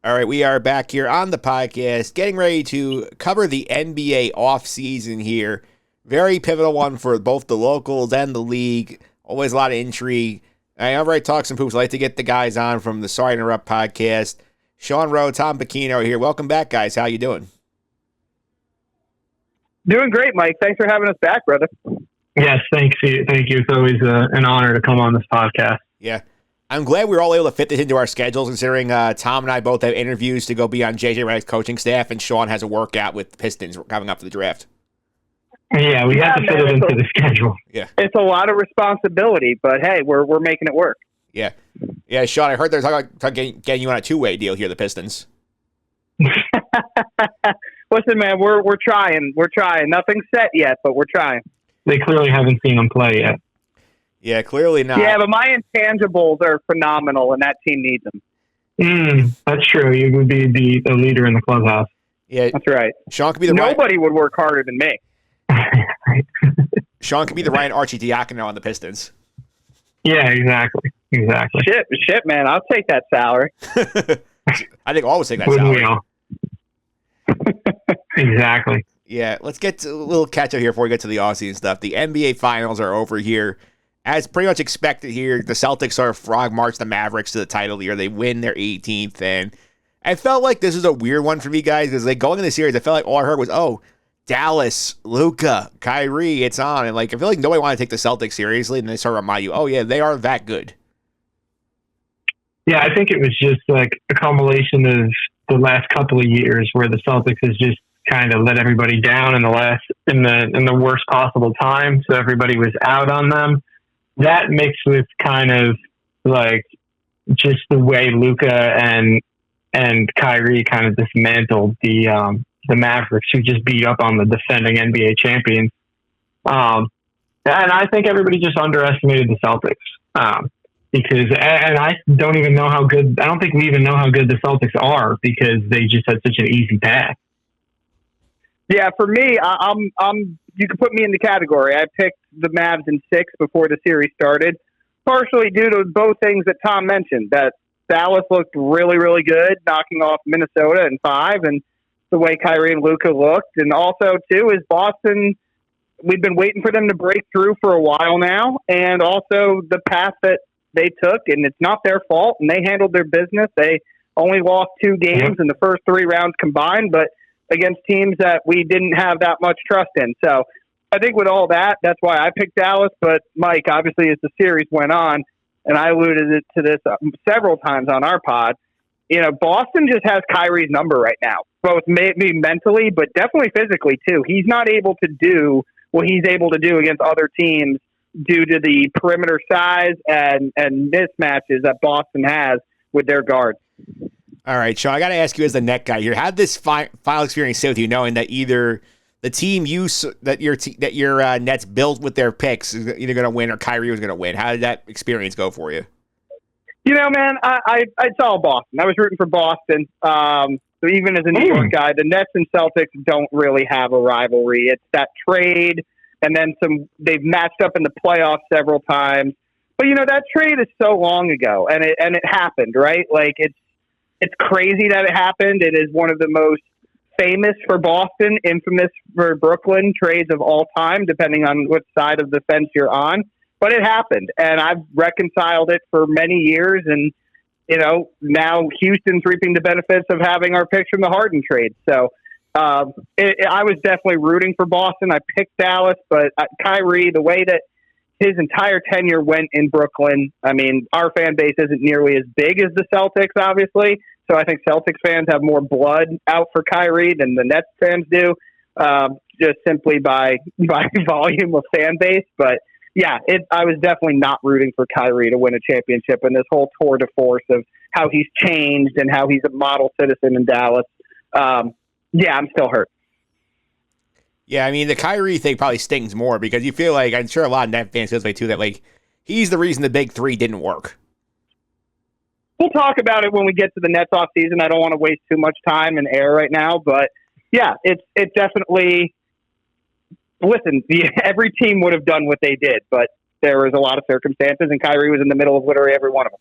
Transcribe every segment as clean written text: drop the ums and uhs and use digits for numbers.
All right, we are back here on the podcast, getting ready to cover the NBA offseason here. Very pivotal one for both the locals and the league. Always a lot of intrigue. Whenever I talk some hoops, I like to get the guys on from the Sorry to Interrupt podcast. Sean Rowe, Tom Bocchino here. Welcome back, guys. How you doing? Doing great, Mike. Thanks for having us back, brother. Yes, thank you. It's always an honor to come on this podcast. Yeah. I'm glad we were all able to fit this into our schedules, considering Tom and I both have interviews to go be on JJ Redick's coaching staff, and Sean has a workout with the Pistons coming up for the draft. Yeah, we have to fit it into the schedule. Yeah, it's a lot of responsibility, but hey, we're making it work. Yeah, Sean, I heard they're talking about getting you on a two-way deal here, the Pistons. Listen, man, we're trying. We're trying. Nothing's set yet, but we're trying. They clearly haven't seen him play yet. Yeah, clearly not. Yeah, but my intangibles are phenomenal, and that team needs them. That's true. You would be the leader in the clubhouse. Yeah, that's right. Sean could be Nobody would work harder than me. Sean could be the Ryan Arcidiacono on the Pistons. Yeah, exactly. Shit, man. I'll take that salary. I think all would take that Wouldn't salary. We all? Exactly. Yeah, let's get to a little catch up here before we get to the offseason stuff. The NBA Finals are over here. As pretty much expected here, the Celtics sort of frog march the Mavericks to the title here. They win their 18th, and I felt like this was a weird one for me, guys, because like going into the series, I felt like all I heard was, Dallas, Luka, Kyrie, it's on. And like I feel like nobody wanted to take the Celtics seriously, and they sort of remind you, oh yeah, they are that good. Yeah, I think it was just like a culmination of the last couple of years where the Celtics has just kind of let everybody down in the worst possible time. So everybody was out on them. That mixed with kind of like just the way Luka and Kyrie kind of dismantled the Mavericks, who just beat up on the defending NBA champions. And I think everybody just underestimated the Celtics. Because I don't even know how good. I don't think we even know how good the Celtics are because they just had such an easy path. Yeah, for me, I'm. You can put me in the category. I picked the Mavs in 6 before the series started, partially due to both things that Tom mentioned. That Dallas looked really, really good, knocking off Minnesota in 5, and the way Kyrie and Luka looked, and also too is Boston. We've been waiting for them to break through for a while now, and also the path that they took, and it's not their fault, and they handled their business. They only lost 2 games in the first 3 rounds combined, but against teams that we didn't have that much trust in. So I think with all that, that's why I picked Dallas. But Mike, obviously, as the series went on, and I alluded to this several times on our pod, Boston just has Kyrie's number right now, both maybe mentally, but definitely physically too. He's not able to do what he's able to do against other teams due to the perimeter size and mismatches that Boston has with their guards. All right, Sean, I got to ask you as the net guy here, how did this final experience sit with you, knowing that either the team that your Nets built with their picks is either going to win or Kyrie was going to win? How did that experience go for you? Man, I saw Boston. I was rooting for Boston. So even as a New York guy, the Nets and Celtics don't really have a rivalry. It's that trade, and then they've matched up in the playoffs several times. But that trade is so long ago, and it happened, right? Like it's crazy that it happened. It is one of the most famous for Boston, infamous for Brooklyn trades of all time, depending on what side of the fence you're on. But it happened, and I've reconciled it for many years. And, now Houston's reaping the benefits of having our picks from the Harden trade. So I was definitely rooting for Boston. I picked Dallas, but Kyrie, the way that his entire tenure went in Brooklyn, I mean, our fan base isn't nearly as big as the Celtics, obviously. So I think Celtics fans have more blood out for Kyrie than the Nets fans do, just simply by volume of fan base. But yeah, I was definitely not rooting for Kyrie to win a championship, and this whole tour de force of how he's changed and how he's a model citizen in Dallas. I'm still hurt. Yeah, I mean, the Kyrie thing probably stings more because you feel like, I'm sure a lot of Net fans feel this way too, that like he's the reason the big 3 didn't work. We'll talk about it when we get to the Nets off season. I don't want to waste too much time and air right now, but yeah, it's definitely. Listen, every team would have done what they did, but there was a lot of circumstances, and Kyrie was in the middle of literally every one of them.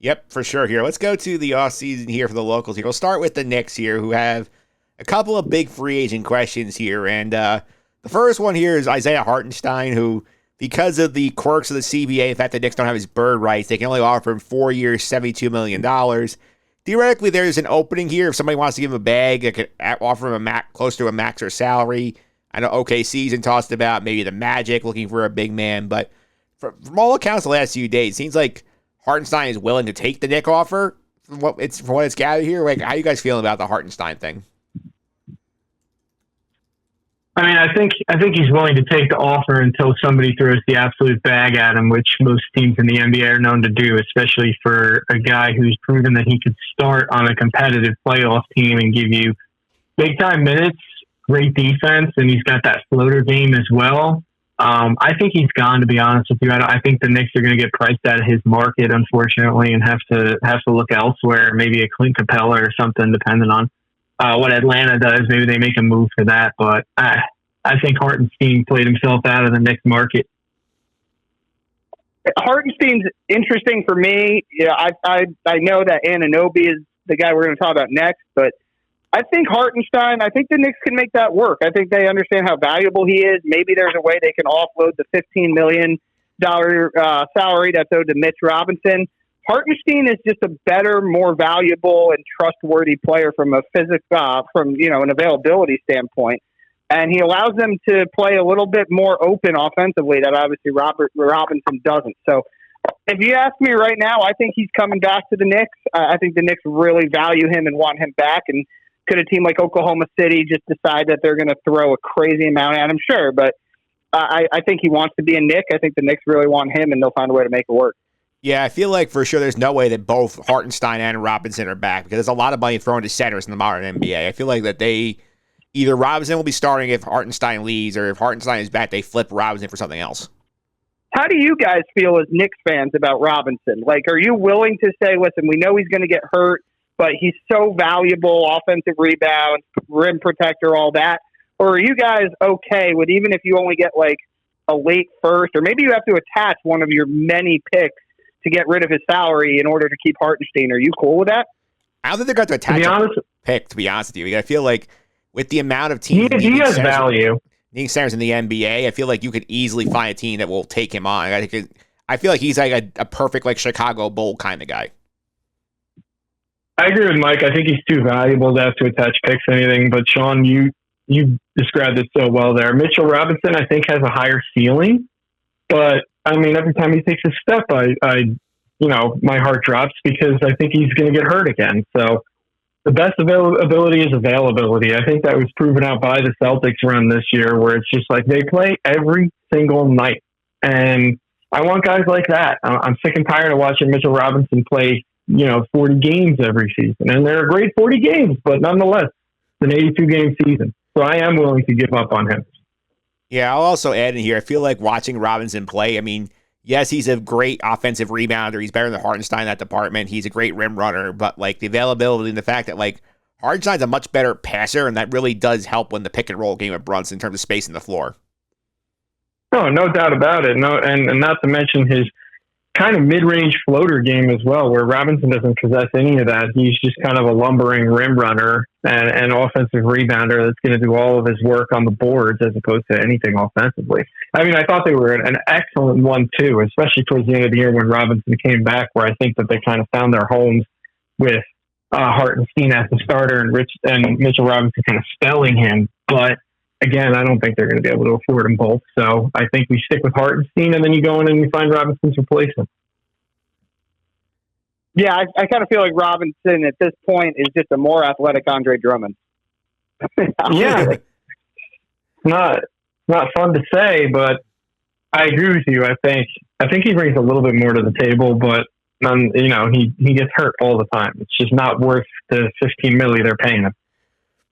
Yep, for sure here. Let's go to the offseason here for the locals here. We'll start with the Knicks here, who have a couple of big free agent questions here. And the first one here is Isaiah Hartenstein, who, because of the quirks of the CBA, in fact, the Knicks don't have his bird rights, they can only offer him 4 years, $72 million. Theoretically, there's an opening here. If somebody wants to give him a bag, they could offer him close to a max or salary. I know OKC's been tossed about, maybe the Magic looking for a big man. But from all accounts the last few days, it seems like Hartenstein is willing to take the Knick offer from what it's gathered here. Like, how are you guys feeling about the Hartenstein thing? I mean, I think he's willing to take the offer until somebody throws the absolute bag at him, which most teams in the NBA are known to do, especially for a guy who's proven that he could start on a competitive playoff team and give you big time minutes, great defense, and he's got that floater game as well. I think he's gone, to be honest with you. I think the Knicks are going to get priced out of his market, unfortunately, and have to look elsewhere, maybe a Clint Capella or something, depending on what Atlanta does. Maybe they make a move for that, but I think Hartenstein played himself out of the Knicks market. Hartenstein's interesting for me. Yeah, I know that Anunoby is the guy we're going to talk about next, but I think Hartenstein, I think the Knicks can make that work. I think they understand how valuable he is. Maybe there's a way they can offload the $15 million salary that's owed to Mitch Robinson. Hartenstein is just a better, more valuable and trustworthy player from a an availability standpoint. And he allows them to play a little bit more open offensively that obviously Robinson doesn't. So if you ask me right now, I think he's coming back to the Knicks. I think the Knicks really value him and want him back. And could a team like Oklahoma City just decide that they're going to throw a crazy amount at him? Sure, but I think he wants to be a Knick. I think the Knicks really want him, and they'll find a way to make it work. Yeah, I feel like for sure there's no way that both Hartenstein and Robinson are back because there's a lot of money thrown to centers in the modern NBA. I feel like that either Robinson will be starting if Hartenstein leaves, or if Hartenstein is back, they flip Robinson for something else. How do you guys feel as Knicks fans about Robinson? Like, are you willing to say, listen, we know he's going to get hurt, but he's so valuable, offensive rebound, rim protector, all that? Or are you guys okay with, even if you only get like a late first, or maybe you have to attach one of your many picks to get rid of his salary in order to keep Hartenstein? Are you cool with that? I don't think they're going to attach a pick, to be honest with you. I feel like with the amount of teams he has value. Needing centers in the NBA, I feel like you could easily find a team that will take him on. I feel like he's like a perfect like Chicago Bull kind of guy. I agree with Mike. I think he's too valuable to have to attach picks to anything. But Sean, you described it so well there. Mitchell Robinson, I think, has a higher ceiling. But I mean, every time he takes a step, my heart drops because I think he's going to get hurt again. So the best availability is availability. I think that was proven out by the Celtics run this year, where it's just like they play every single night. And I want guys like that. I'm sick and tired of watching Mitchell Robinson play, 40 games every season. And they're a great 40 games, but nonetheless, it's an 82-game season. So I am willing to give up on him. Yeah, I'll also add in here, I feel like watching Robinson play, I mean, yes, he's a great offensive rebounder. He's better than Hartenstein in that department. He's a great rim runner, but like the availability and the fact that like Hartenstein's a much better passer, and that really does help when the pick and roll game with Brunson in terms of spacing the floor. No doubt about it. No, and not to mention his kind of mid-range floater game as well, where Robinson doesn't possess any of that. He's just kind of a lumbering rim runner and offensive rebounder that's going to do all of his work on the boards as opposed to anything offensively. I mean, I thought they were an excellent 1-2, especially towards the end of the year when Robinson came back, where I think that they kind of found their homes with Hartenstein as the starter and Mitchell Robinson kind of spelling him. But again, I don't think they're going to be able to afford them both. So I think we stick with Hartenstein, and then you go in and you find Robinson's replacement. Yeah, I kind of feel like Robinson at this point is just a more athletic Andre Drummond. Yeah. Not fun to say, but I agree with you. I think he brings a little bit more to the table, but he gets hurt all the time. It's just not worth the $15 million they're paying him.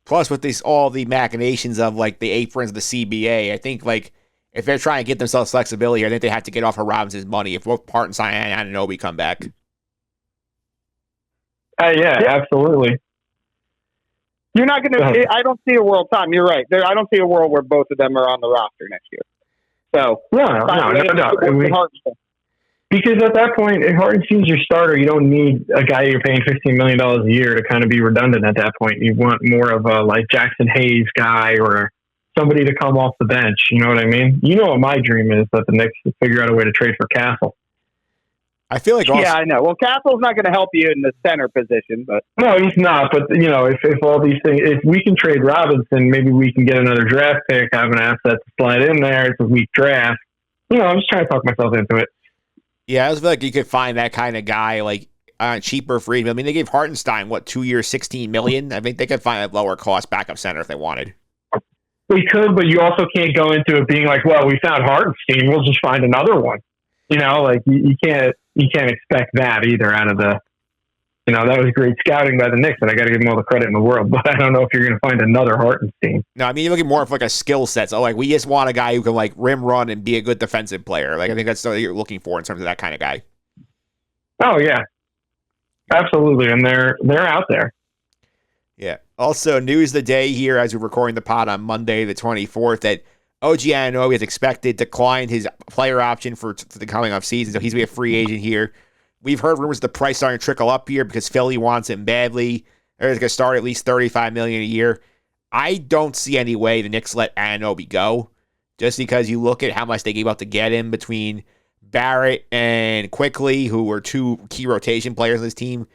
Plus, with all the machinations of like the aprons of the CBA, I think like if they're trying to get themselves flexibility, I think they have to get off of Robinson's money if both Hartenstein and Anunoby come back. Yeah, absolutely. You're not going to. I don't see a world. Tom, you're right. I don't see a world where both of them are on the roster next year. So no doubt. Because at that point, if Hartenstein's your starter, you don't need a guy you're paying $15 million a year to kind of be redundant at that point. You want more of a like Jackson Hayes guy or somebody to come off the bench. You know what I mean? You know what my dream is, that the Knicks figure out a way to trade for Castle. I feel like also, yeah, I know. Well, Castle's not going to help you in the center position, but no, he's not. But you know, if all these things, if we can trade Robinson, maybe we can get another draft pick, have an asset to slide in there. It's a weak draft. You know, I'm just trying to talk myself into it. yeah, I just feel like you could find that kind of guy like cheaper for him. I mean, they gave Hartenstein 2 years, $16 million. I think they could find a lower cost backup center if they wanted. We could, but you also can't go into it being like, well, we found Hartenstein, we'll just find another one. You know, like you can't expect that either out of the, you know, that was great scouting by the Knicks, and I got to give them all the credit in the world, but I don't know if you're going to find another Hartenstein. No, I mean, you're looking more of like a skill set. So, like, we just want a guy who can, like, rim run and be a good defensive player. Like, I think that's what you're looking for in terms of that kind of guy. Oh, yeah. Absolutely, and they're out there. Yeah. Also, news of the day here as we're recording the pod on Monday, the 24th, that OG Anunoby is expected to decline his player option for the coming off season, so he's going to be a free agent here. We've heard rumors the price starting to trickle up here because Philly wants him badly. They're going to start at least $35 million a year. I don't see any way the Knicks let Anunoby go, just because you look at how much they gave up to get him between Barrett and Quickly, who were two key rotation players on this team.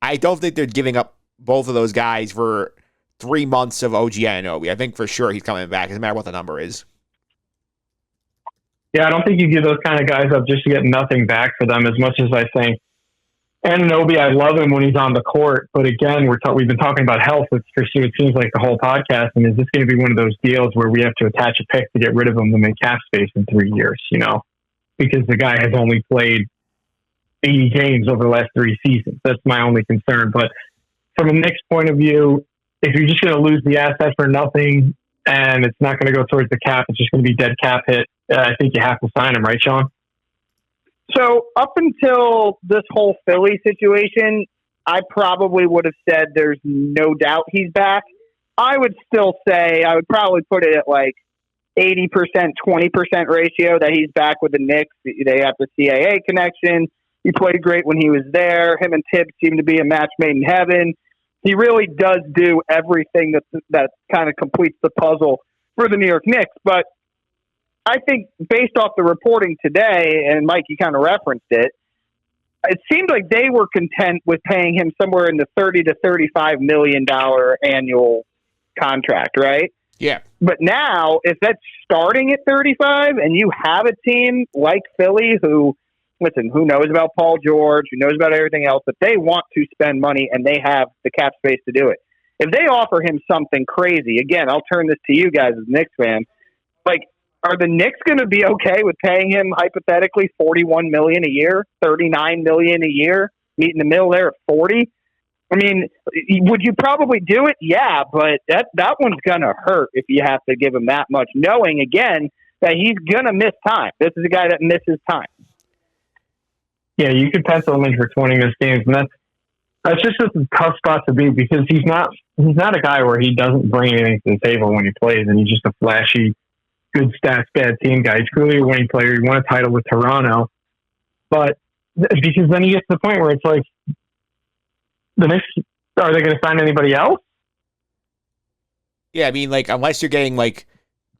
I don't think they're giving up both of those guys for 3 months of OG Anunoby. I think for sure he's coming back. It doesn't matter what the number is. Yeah, I don't think you give those kind of guys up just to get nothing back for them, as much as I think Anunoby, I love him when he's on the court. But again, we've been talking about health. It seems like the whole podcast. And is this going to be one of those deals where we have to attach a pick to get rid of him to make cap space in 3 years, you know, because the guy has only played 80 games over the last 3 seasons. That's my only concern. But from a Knicks point of view, if you're just going to lose the asset for nothing and it's not going to go towards the cap, it's just going to be dead cap hit. I think you have to sign him, right, Sean? So up until this whole Philly situation, I probably would have said there's no doubt he's back. I would still say I would probably put it at like 80%, 20% ratio that he's back with the Knicks. They have the CAA connection. He played great when he was there. Him and Tibbs seem to be a match made in heaven. He really does do everything that kind of completes the puzzle for the New York Knicks. But I think based off the reporting today, and Mike, you kind of referenced it, it seemed like they were content with paying him somewhere in the $30 to $35 million annual contract, right? Yeah. But now, if that's starting at 35 and you have a team like Philly who knows about Paul George, who knows about everything else, but they want to spend money and they have the cap space to do it. If they offer him something crazy, again, I'll turn this to you guys as Knicks fans, like, are the Knicks going to be okay with paying him hypothetically $41 million a year, $39 million a year, meet in the middle there at 40? I mean, would you probably do it? Yeah, but that one's going to hurt if you have to give him that much, knowing again that he's going to miss time. This is a guy that misses time. Yeah, you could pencil him in for 20 missed games, and that's just a tough spot to be because he's not a guy where he doesn't bring anything to the table when he plays, and he's just a flashy, good stats, bad team guy. He's clearly a winning player. He won a title with Toronto. But because then he gets to the point where it's like, the Knicks, are they going to sign anybody else? Yeah, I mean, like, unless you're getting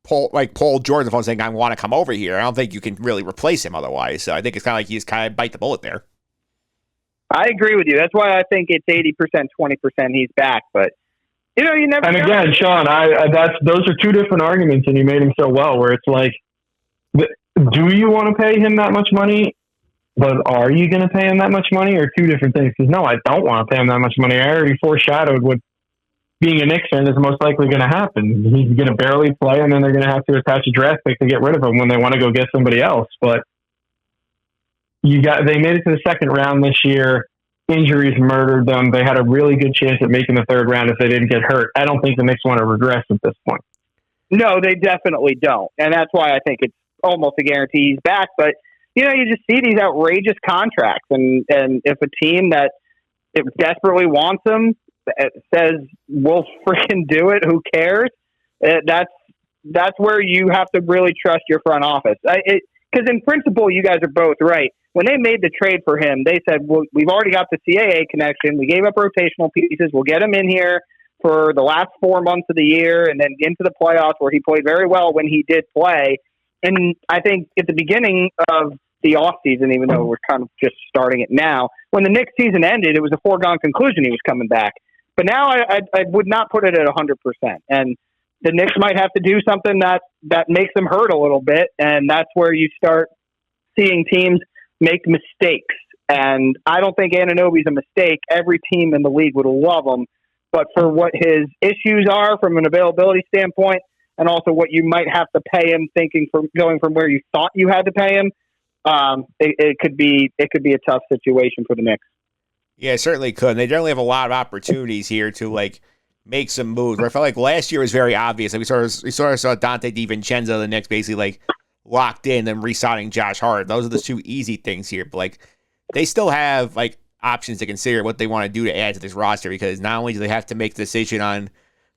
Paul George on the phone saying, I want to come over here, I don't think you can really replace him otherwise. So I think it's kind of like he's kind of bite the bullet there. I agree with you. That's why I think it's 80%, 20% he's back. But you never. And again, Sean, those are two different arguments, and you made them so well. Where it's like, do you want to pay him that much money? But are you going to pay him that much money? Or two different things? Because no, I don't want to pay him that much money. I already foreshadowed what being a Knicks fan is most likely going to happen. He's going to barely play, and then they're going to have to attach a draft pick to get rid of him when they want to go get somebody else. But they made it to the second round this year. Injuries murdered them. They had a really good chance at making the third round if they didn't get hurt. I don't think the Knicks want to regress at this point. No, they definitely don't. And that's why I think it's almost a guarantee he's back. But, you just see these outrageous contracts. And if a team that desperately wants him says, we'll freaking do it, who cares? That's where you have to really trust your front office. Because in principle, you guys are both right. when they made the trade for him, they said, well, we've already got the CAA connection. We gave up rotational pieces. We'll get him in here for the last 4 months of the year and then into the playoffs where he played very well when he did play. And I think at the beginning of the offseason, even though we're kind of just starting it now, when the Knicks season ended, it was a foregone conclusion he was coming back. But now I would not put it at 100%. And the Knicks might have to do something that makes them hurt a little bit, and that's where you start seeing teams make mistakes. And I don't think Anunoby's a mistake. Every team in the league would love him. But for what his issues are from an availability standpoint, and also what you might have to pay him, thinking from going from where you thought you had to pay him, it could be a tough situation for the Knicks. Yeah, it certainly could. And they generally have a lot of opportunities here to like make some moves. Where I felt like last year was very obvious. Like we sort of saw Dante DiVincenzo, the Knicks, basically like locked in and re-signing Josh Hart. Those are the two easy things here. But like they still have like options to consider what they want to do to add to this roster, because not only do they have to make the decision on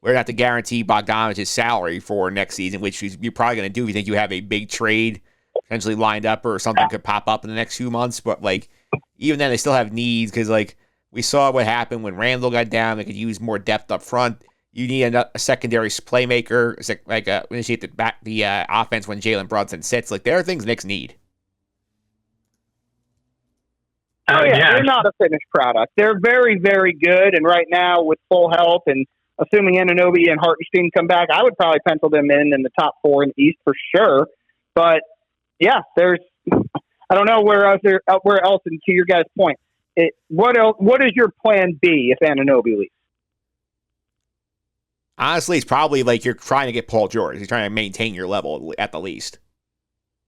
whether or not to guarantee Bogdanovic's salary for next season, which you're probably going to do if you think you have a big trade potentially lined up or something could pop up in the next few months. But like even then, they still have needs, because like we saw what happened when Randall got down. They could use more depth up front. You need a secondary playmaker, like initiate the offense when Jalen Brunson sits. Like there are things Knicks need. Oh yeah, they're not a finished product. They're very, very good, and right now with full health and assuming Anunoby and Hartenstein come back, I would probably pencil them in the top 4 in the East for sure. But yeah, I don't know where else. And to your guys' point, what else? What is your plan B if Anunoby leaves? Honestly, it's probably like you're trying to get Paul George. You're trying to maintain your level at the least.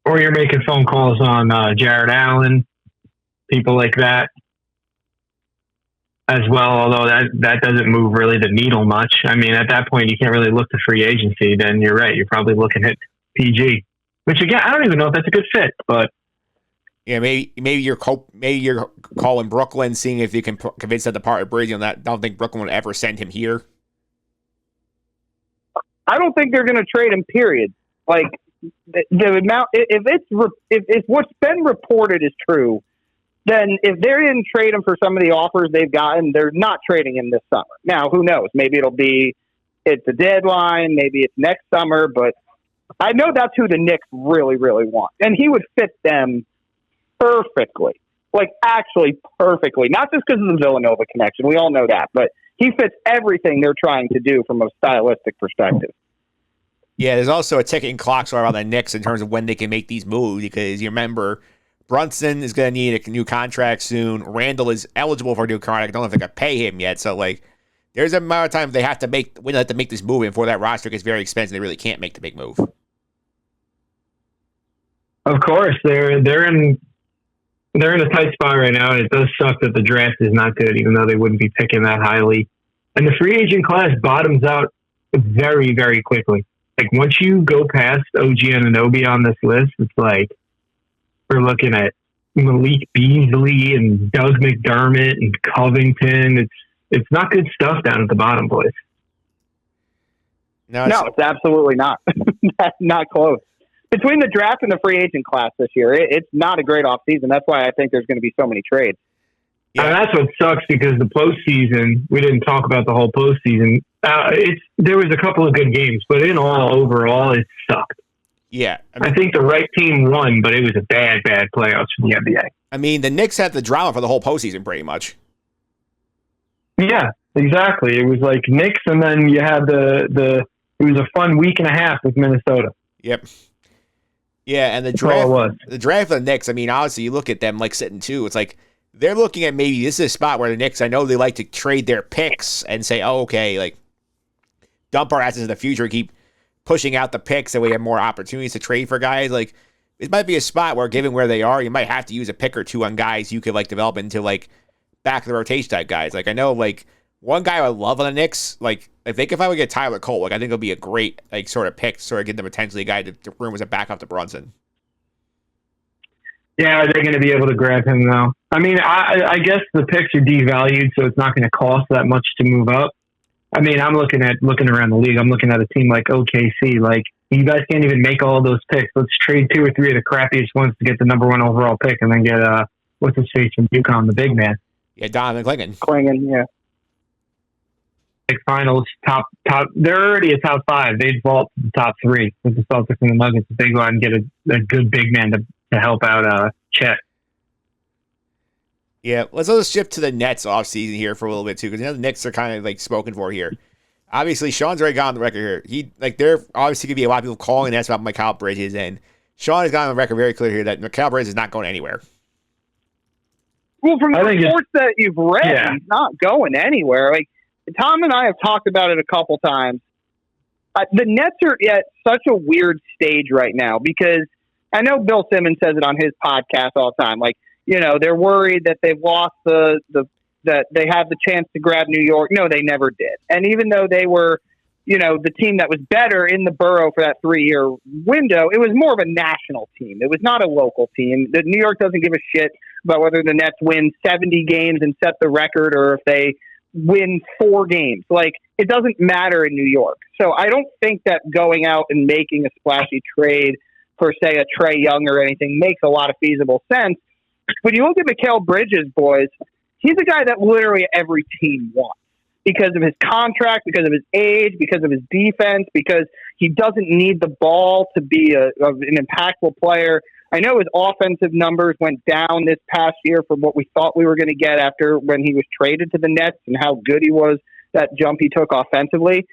Or you're making phone calls on Jared Allen, people like that as well, although that doesn't move really the needle much. I mean, at that point, you can't really look to free agency. Then you're right. You're probably looking at PG, which again, I don't even know if that's a good fit, but yeah, maybe you're calling Brooklyn, seeing if you can convince them to part of Brady on that. I don't think Brooklyn would ever send him here. I don't think they're going to trade him. Period. Like the amount, if what's been reported is true, then if they didn't trade him for some of the offers they've gotten, they're not trading him this summer. Now, who knows? Maybe it's a deadline. Maybe it's next summer. But I know that's who the Knicks really, really want, and he would fit them perfectly. Like actually perfectly. Not just because of the Villanova connection. We all know that, but he fits everything they're trying to do from a stylistic perspective. Yeah, there's also a ticking clock around the Knicks in terms of when they can make these moves, because you remember Brunson is going to need a new contract soon. Randall is eligible for a new contract. I don't know if they can pay him yet. So, like, there's a amount of time they have to make this move before that roster gets very expensive. They really can't make the big move. Of course, they're in a tight spot right now, and it does suck that the draft is not good, even though they wouldn't be picking that highly. And the free agent class bottoms out very, very quickly. Like, once you go past OG Anunoby on this list, it's like we're looking at Malik Beasley and Doug McDermott and Covington. It's not good stuff down at the bottom, boys. No, it's absolutely not. Not close. Between the draft and the free agent class this year, it's not a great offseason. That's why I think there's going to be so many trades. Yeah, and that's what sucks, because the postseason, we didn't talk about the whole postseason. There was a couple of good games, but overall, it sucked. Yeah. I think the right team won, but it was a bad playoffs for the NBA. I mean, the Knicks had the drama for the whole postseason pretty much. Yeah, exactly. It was like Knicks, and then you had it was a fun week and a half with Minnesota. Yep. Yeah, and the draft of the Knicks, I mean, honestly, you look at them like sitting 2. It's like they're looking at maybe this is a spot where the Knicks, I know they like to trade their picks and say, oh, okay, like dump our assets in the future, keep pushing out the picks so we have more opportunities to trade for guys. Like, it might be a spot where, given where they are, you might have to use a pick or two on guys you could like develop into like back of the rotation type guys. Like, I know like one guy I would love on the Knicks, like if they could finally get Tyler Cole, like I think it'll be a great like sort of pick, sort of get them potentially a guy to room as a backup to Brunson. Yeah, are they going to be able to grab him though? I mean, I guess the picks are devalued, so it's not going to cost that much to move up. I mean, I'm looking around the league. I'm looking at a team like OKC. Like, you guys can't even make all those picks. Let's trade 2 or 3 of the crappiest ones to get the number 1 overall pick, and then get what's his face from UConn, the big man. Yeah, Donovan Clingan. Clingan, yeah. Like finals, top. They're already a top 5. They'd vault to the top 3 with the Celtics and the Nuggets if they go out and get a good big man to help out Chet. Yeah, let's shift to the Nets offseason here for a little bit too, because the Knicks are kind of like spoken for here. Obviously, Sean's already got on the record here. There obviously could be a lot of people calling the Nets about Mikal Bridges, and Sean has got on the record very clear here that Mikal Bridges is not going anywhere. Well, from the reports that you've read, he's not going anywhere. Like, Tom and I have talked about it a couple times. The Nets are at such a weird stage right now, because I know Bill Simmons says it on his podcast all the time. Like, they're worried that they've lost that they have the chance to grab New York. No, they never did. And even though they were, the team that was better in the borough for that 3-year window, it was more of a national team. It was not a local team. The New York doesn't give a shit about whether the Nets win 70 games and set the record, or if they win 4 games. Like, it doesn't matter in New York. So I don't think that going out and making a splashy trade for, say, a Trae Young or anything makes a lot of feasible sense. When you look at Mikal Bridges, boys, he's a guy that literally every team wants because of his contract, because of his age, because of his defense, because he doesn't need the ball to be an impactful player. I know his offensive numbers went down this past year from what we thought we were going to get after when he was traded to the Nets and how good he was, that jump he took offensively.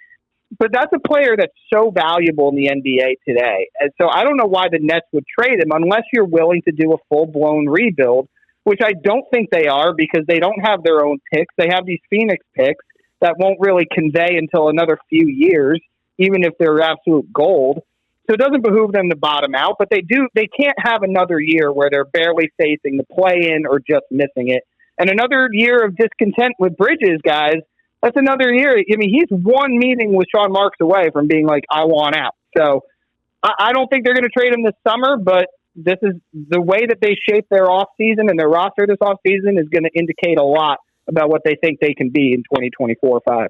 But that's a player that's so valuable in the NBA today. And so I don't know why the Nets would trade him unless you're willing to do a full-blown rebuild, which I don't think they are, because they don't have their own picks. They have these Phoenix picks that won't really convey until another few years, even if they're absolute gold. So it doesn't behoove them to bottom out, but they can't have another year where they're barely facing the play-in or just missing it. And another year of discontent with Bridges, guys, that's another year. I mean, he's one meeting with Sean Marks away from being like, I want out. So I don't think they're going to trade him this summer, but this is the way that they shape their offseason and their roster this offseason is going to indicate a lot about what they think they can be in 2024-5.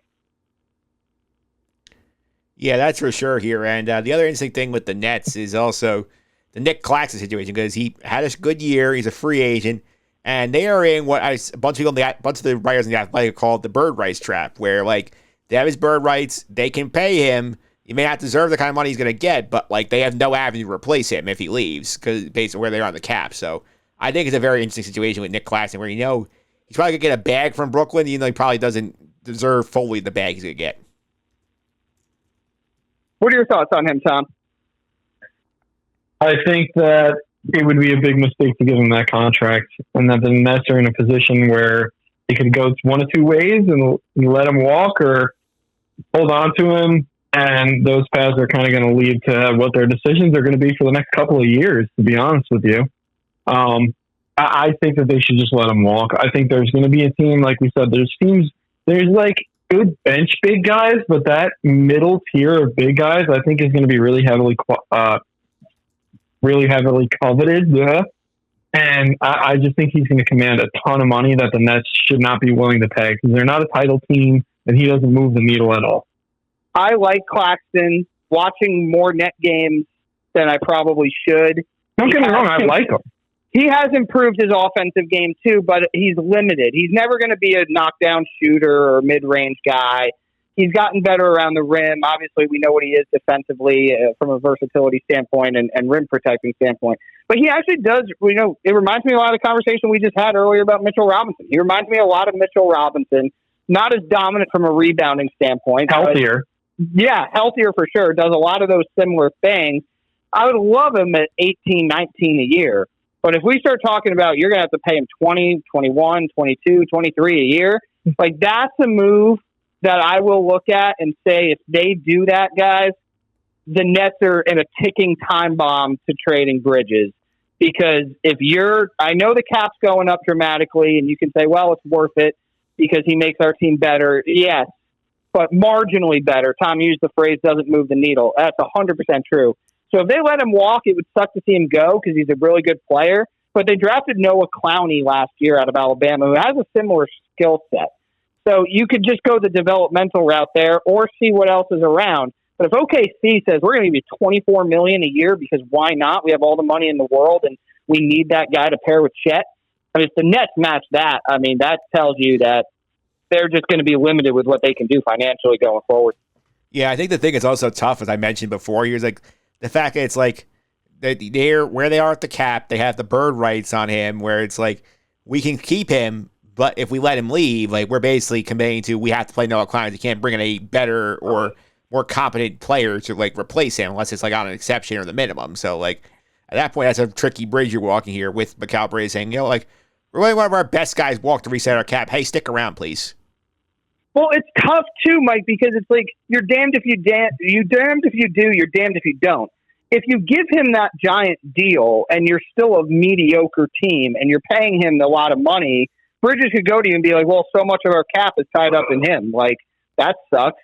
Yeah, that's for sure here. And the other interesting thing with the Nets is also the Nick Claxton situation, because he had a good year. He's a free agent. And they are in what a bunch of the writers in the Athletic call the bird rights trap, where like they have his bird rights, they can pay him. He may not deserve the kind of money he's going to get, but like they have no avenue to replace him if he leaves, because based on where they are on the cap. So I think it's a very interesting situation with Nick Claxton, where he's probably going to get a bag from Brooklyn, even though he probably doesn't deserve fully the bag he's going to get. What are your thoughts on him, Tom? I think that it would be a big mistake to give him that contract, and that the Nets are in a position where they could go one of 2 ways and let him walk, or hold on to him. And those paths are kind of going to lead to what their decisions are going to be for the next couple of years, to be honest with you. I think that they should just let him walk. I think there's going to be a team, like we said, there's like good bench big guys, but that middle tier of big guys, I think, is going to be really heavily coveted. Yeah. And I just think he's going to command a ton of money that the Nets should not be willing to pay, because they're not a title team and he doesn't move the needle at all. I like Claxton, watching more net games than I probably should. Don't get me wrong, I like him. He has improved his offensive game too, but he's limited. He's never going to be a knockdown shooter or mid-range guy. He's gotten better around the rim. Obviously, we know what he is defensively from a versatility standpoint and rim protecting standpoint. But he actually does, it reminds me a lot of the conversation we just had earlier about Mitchell Robinson. He reminds me a lot of Mitchell Robinson, not as dominant from a rebounding standpoint. Healthier. Yeah, healthier for sure. Does a lot of those similar things. I would love him at 18, 19 a year. But if we start talking about you're going to have to pay him 20, 21, 22, 23 a year, like that's a move that I will look at and say, if they do that, guys, the Nets are in a ticking time bomb to trading Bridges. Because I know the cap's going up dramatically, and you can say, well, it's worth it because he makes our team better. Yes, but marginally better. Tom used the phrase doesn't move the needle. That's 100% true. So if they let him walk, it would suck to see him go because he's a really good player. But they drafted Noah Clowney last year out of Alabama, who has a similar skill set. So you could just go the developmental route there or see what else is around. But if OKC says we're going to give you $24 million a year because why not? We have all the money in the world and we need that guy to pair with Chet. I mean, if the Nets match that, I mean, that tells you that they're just going to be limited with what they can do financially going forward. Yeah, I think the thing is also tough, as I mentioned before, here's like the fact that it's like they're where they are at the cap, they have the bird rights on him, where it's like we can keep him, but if we let him leave, like we're basically committing to we have to play Noah Klein. You can't bring in a better or more competent player to like replace him unless it's like on an exception or the minimum. So like at that point, that's a tricky bridge you're walking here with McAllister saying, you know, like we're letting one of our best guys walk to reset our cap. Hey, stick around, please. Well, it's tough too, Mike, because it's like you're damned if you damned if you do, you're damned if you don't. If you give him that giant deal and you're still a mediocre team and you're paying him a lot of money, Bridges could go to you and be like, well, so much of our cap is tied up in him. Like, that sucks.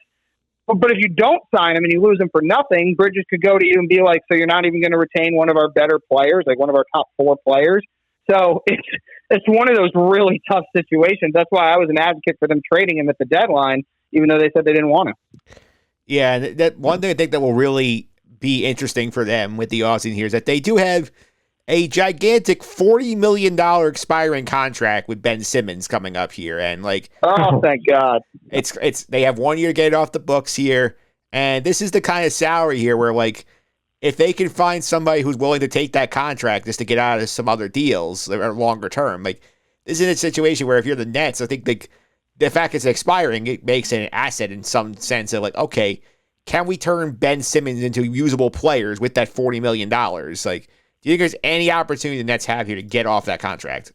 But if you don't sign him and you lose him for nothing, Bridges could go to you and be like, so you're not even going to retain one of our better players, like one of our top 4 players. So it's one of those really tough situations. That's why I was an advocate for them trading him at the deadline, even though they said they didn't want him. Yeah, that one thing I think that will really be interesting for them with the offseason here is that they do have a gigantic $40 million expiring contract with Ben Simmons coming up here. And like, oh, thank God. It's they have 1 year to get it off the books here. And this is the kind of salary here where like, if they can find somebody who's willing to take that contract just to get out of some other deals that are longer term, like this is a situation where if you're the Nets, I think the fact it's expiring, it makes it an asset in some sense of like, okay, can we turn Ben Simmons into usable players with that $40 million? Like, do you think there's any opportunity the Nets have here to get off that contract?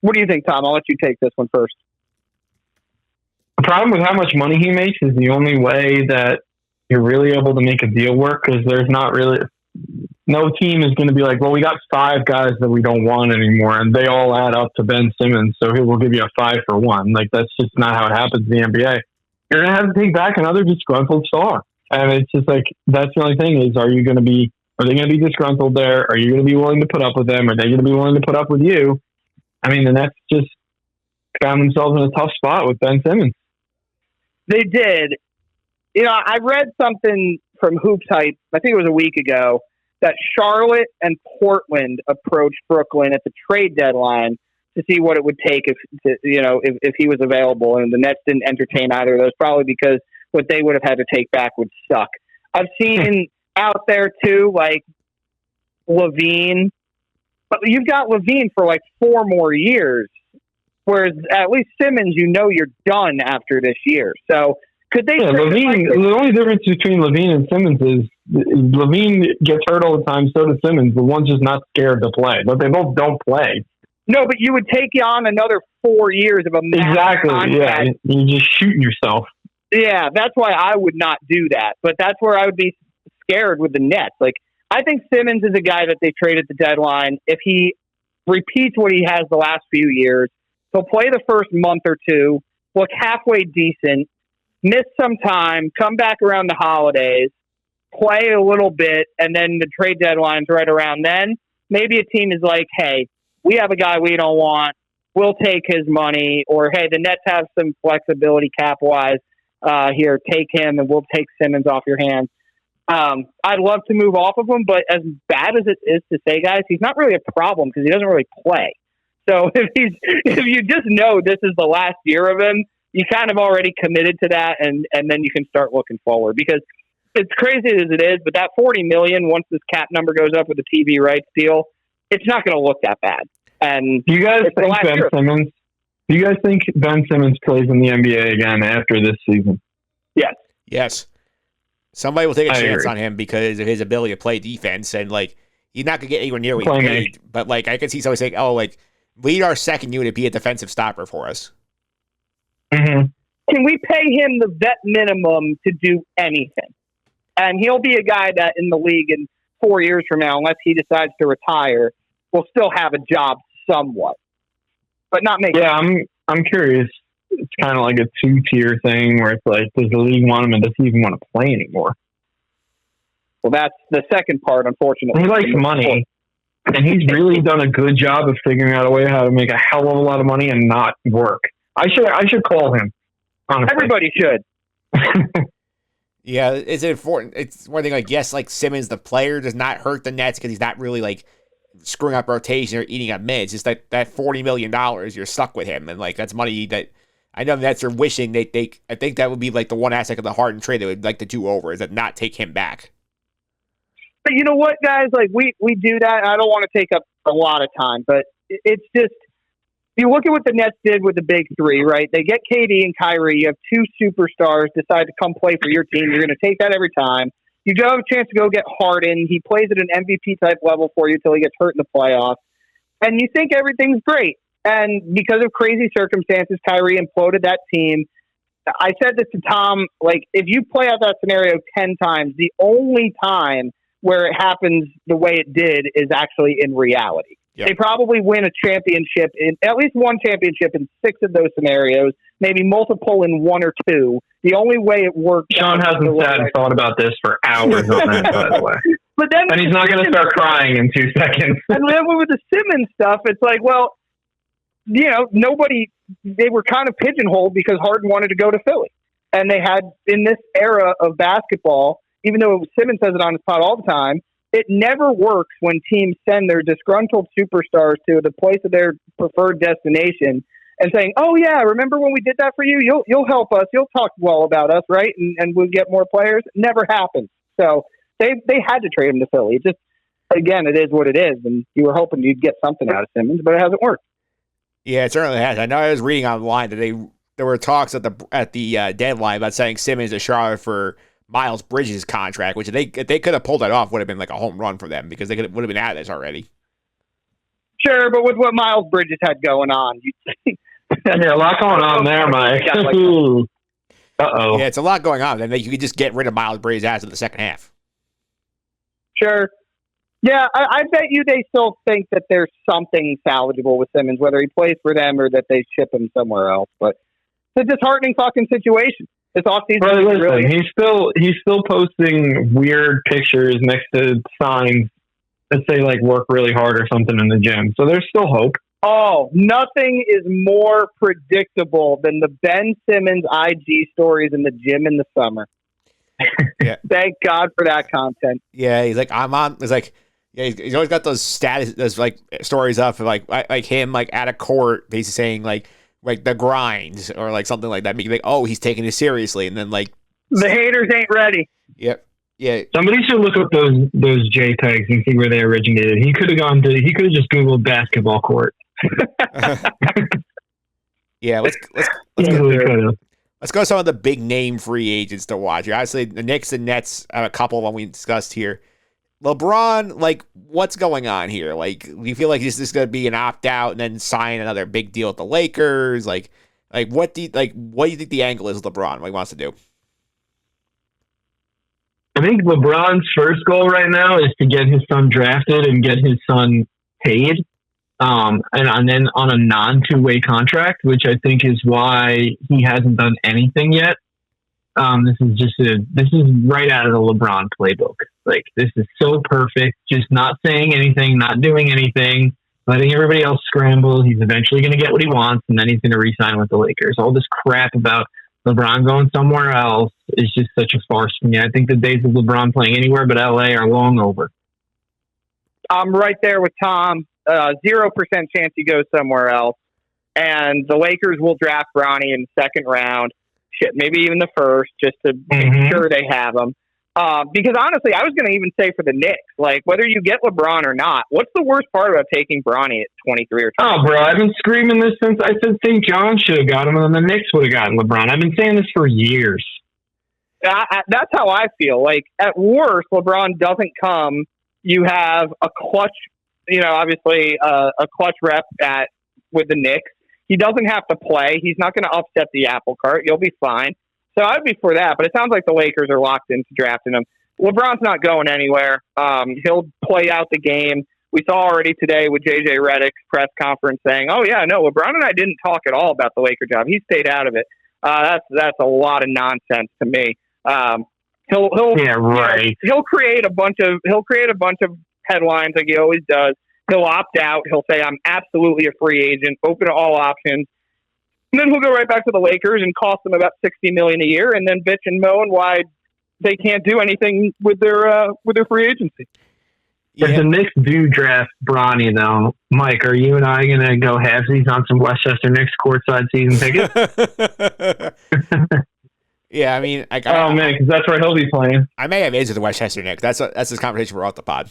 What do you think, Tom? I'll let you take this one first. The problem with how much money he makes is the only way that you're really able to make a deal work, because there's not really no team is going to be like, well, we got 5 guys that we don't want anymore, and they all add up to Ben Simmons, so we'll give you a 5 for 1. Like, that's just not how it happens in the NBA. You're going to have to take back another disgruntled star. And it's just like, that's the only thing is, are they going to be disgruntled there? Are you going to be willing to put up with them? Are they going to be willing to put up with you? I mean, the Nets just found themselves in a tough spot with Ben Simmons. They did. You know, I read something from Hoops Hype, I think it was a week ago, that Charlotte and Portland approached Brooklyn at the trade deadline to see what it would take if he was available, and the Nets didn't entertain either of those, probably because what they would have had to take back would suck. I've seen out there too, like Levine, but you've got Levine for like 4 more years, whereas at least Simmons, you're done after this year. So could they? Yeah, Levine. The only difference between Levine and Simmons is Levine gets hurt all the time. So does Simmons. The one's just not scared to play, but they both don't play. No, but you would take on another 4 years of a exactly. Contract. Yeah, you're just shooting yourself. Yeah, that's why I would not do that. But that's where I would be scared with the Nets. Like, I think Simmons is a guy that they trade at the deadline. If he repeats what he has the last few years, he'll play the first month or two, look halfway decent, miss some time, come back around the holidays, play a little bit, and then the trade deadline's right around then. Maybe a team is like, hey, we have a guy we don't want. We'll take his money. Or, hey, the Nets have some flexibility cap-wise. Here, take him, and we'll take Simmons off your hands. I'd love to move off of him, but as bad as it is to say, guys, he's not really a problem because he doesn't really play. So if you just know this is the last year of him, you kind of already committed to that, and then you can start looking forward. Because it's crazy as it is, but that $40 million, once this cap number goes up with the TV rights deal, it's not going to look that bad. And do you guys think Ben Simmons plays in the NBA again after this season? Yes. Yes. Somebody will take a chance on him because of his ability to play defense, and like he's not gonna get anywhere near what he paid. But like I can see somebody saying, "Oh, like lead our second unit, be a defensive stopper for us." Mm-hmm. Can we pay him the vet minimum to do anything? And he'll be a guy that in the league in 4 years from now, unless he decides to retire, will still have a job somewhat, but not make. Yeah, I'm curious. It's kind of like a 2-tier thing where it's like, does the league want him and does he even want to play anymore? Well, that's the second part, unfortunately. He likes money, and he's really done a good job of figuring out a way how to make a hell of a lot of money and not work. I should call him. Honestly. Everybody should. Yeah, it's important. It's one thing, like, yes, like Simmons, the player, does not hurt the Nets because he's not really like screwing up rotation or eating up minutes. It's that $40 million, you're stuck with him. And like, that's money that I know the Nets are wishing I think that would be like the one aspect of the Harden trade they would like to do over, is that not take him back. But you know what, guys? Like, we do that. I don't want to take up a lot of time, but it's just, you look at what the Nets did with the big three, right? They get KD and Kyrie. You have two superstars decide to come play for your team. You're going to take that every time. You do have a chance to go get Harden. He plays at an MVP type level for you until he gets hurt in the playoffs. And you think everything's great. And because of crazy circumstances, Kyrie imploded that team. I said this to Tom, like, if you play out that scenario 10 times, the only time where it happens the way it did is actually in reality. Yep. They probably win a championship, at least one championship in 6 of those scenarios, maybe multiple in 1 or 2. The only way it worked. Sean hasn't sat and thought about this for hours on that, by the way. But then, and he's not going to start crying in 2 seconds. And then with the Simmons stuff, it's like, well, you know, they were kind of pigeonholed because Harden wanted to go to Philly. And they had, in this era of basketball, even though Simmons says it on his pod all the time, it never works when teams send their disgruntled superstars to the place of their preferred destination and saying, "Oh yeah, remember when we did that for you? You'll help us. You'll talk well about us, right? And we'll get more players." Never happened. So they had to trade him to Philly. Just, again, it is what it is, and you were hoping you'd get something out of Simmons, but it hasn't worked. Yeah, it certainly has. I know I was reading online that there were talks at the deadline about sending Simmons to Charlotte for Miles Bridges' contract, which if they could have pulled that off, would have been like a home run for them because they would have been out of this already. Sure, but with what Miles Bridges had going on, yeah, a lot going on there, Mike. Uh-oh. Yeah, it's a lot going on. Then you could just get rid of Miles Bridges after the second half. Sure. Yeah, I bet you they still think that there's something salvageable with Simmons, whether he plays for them or that they ship him somewhere else. But it's a disheartening fucking situation. This offseason, really. He's still posting weird pictures next to signs that say like work really hard or something in the gym. So there's still hope. Oh, nothing is more predictable than the Ben Simmons IG stories in the gym in the summer. Yeah. Thank God for that content. Yeah, he's like, I'm on. It's like, yeah, he's always got those like stories up of like him like at a court, basically saying like the grind or like something like that. Making like, oh, he's taking it seriously, and then like the haters ain't ready. Yep. Yeah. Somebody should look up those JPEGs and see where they originated. He could have just Googled basketball court. Yeah, let's go some of the big name free agents to watch. Obviously, the Knicks and Nets, a couple of them we discussed here. LeBron, like, what's going on here? Like, do you feel like this is going to be an opt out and then sign another big deal with the Lakers? Like what do you think the angle is LeBron? What he wants to do? I think LeBron's first goal right now is to get his son drafted and get his son paid. And then on a non-two-way contract, which I think is why he hasn't done anything yet. This is right out of the LeBron playbook. Like, this is so perfect. Just not saying anything, not doing anything, letting everybody else scramble. He's eventually going to get what he wants, and then he's going to re-sign with the Lakers. All this crap about LeBron going somewhere else is just such a farce to me. I think the days of LeBron playing anywhere but LA are long over. I'm right there with Tom. 0% chance he goes somewhere else. And the Lakers will draft Bronny in the second round. Shit, maybe even the first, just to make sure they have him. Because honestly, I was going to even say for the Knicks, like, whether you get LeBron or not, what's the worst part about taking Bronny at 23 or 24? Oh, bro, I've been screaming this since I said St. John should have got him, and then the Knicks would have gotten LeBron. I've been saying this for years. That's how I feel. Like, at worst, LeBron doesn't come. You have a clutch, obviously a clutch rep with the Knicks. He doesn't have to play. He's not going to upset the apple cart. You'll be fine. So I'd be for that. But it sounds like the Lakers are locked into drafting him. LeBron's not going anywhere. He'll play out the game. We saw already today with J.J. Redick's press conference saying, "Oh yeah, no, LeBron and I didn't talk at all about the Laker job. He stayed out of it." That's a lot of nonsense to me. He'll create a bunch of headlines like he always does. He'll opt out. He'll say, "I'm absolutely a free agent, open to all options." And then he'll go right back to the Lakers and cost them about $60 million a year, and then bitch and moan why they can't do anything with their free agency. If the Knicks do draft Bronny, though, Mike, are you and I going to go halvesies on some Westchester Knicks courtside season tickets? Yeah, I mean, man, because that's where he'll be playing. I may have into the Westchester Knicks. That's this conversation for off the pod.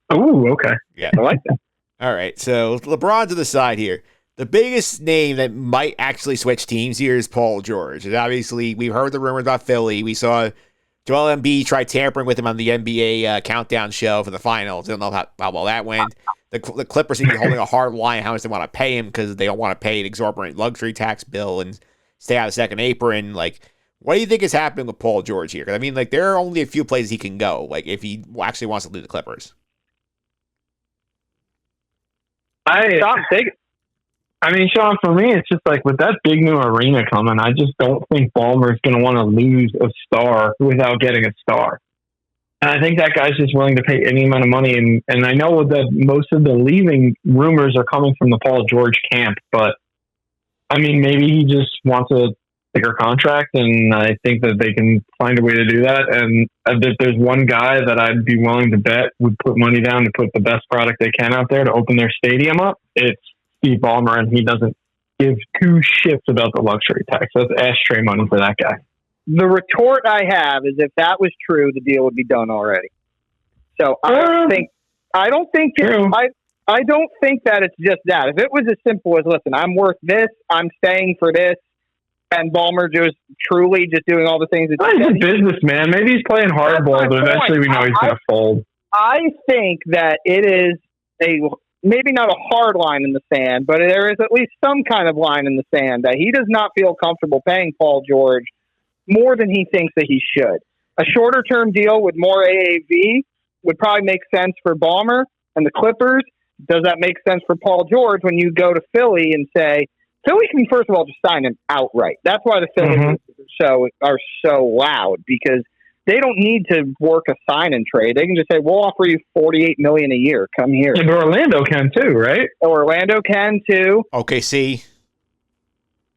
Oh, okay. Yeah, I like that. All right, so LeBron to the side here. The biggest name that might actually switch teams here is Paul George. And obviously, we've heard the rumors about Philly. We saw Joel Embiid try tampering with him on the NBA countdown show for the finals. Don't know how well that went. The Clippers seem to be holding a hard line on how much they want to pay him because they don't want to pay an exorbitant luxury tax bill and stay out of the second apron. Like, what do you think is happening with Paul George here? Because, I mean, like, there are only a few places he can go, like, if he actually wants to leave the Clippers. I mean, Sean, for me, it's just like with that big new arena coming, I just don't think Ballmer's going to want to lose a star without getting a star. And I think that guy's just willing to pay any amount of money. And I know that most of the leaving rumors are coming from the Paul George camp, but I mean, maybe he just wants a bigger contract, and I think that they can find a way to do that. And if there's one guy that I'd be willing to bet would put money down to put the best product they can out there to open their stadium up, it's Steve Ballmer, and he doesn't give two shits about the luxury tax. That's ashtray money for that guy. The retort I have is if that was true, the deal would be done already. So I don't think I don't think that it's just that. If it was as simple as, listen, I'm worth this, I'm staying for this, and Ballmer just truly just doing all the things that he's a businessman. Maybe he's playing hardball, but eventually we know he's going to fold. I think that it is maybe not a hard line in the sand, but there is at least some kind of line in the sand that he does not feel comfortable paying Paul George more than he thinks that he should. A shorter term deal with more AAV would probably make sense for Ballmer and the Clippers. Does that make sense for Paul George when you go to Philly and say, Philly can first of all just sign him outright? That's why the Phillies are so loud, because they don't need to work a sign and trade. They can just say, we'll offer you $48 million a year. Come here. And Orlando can too, right? Orlando can too. OKC.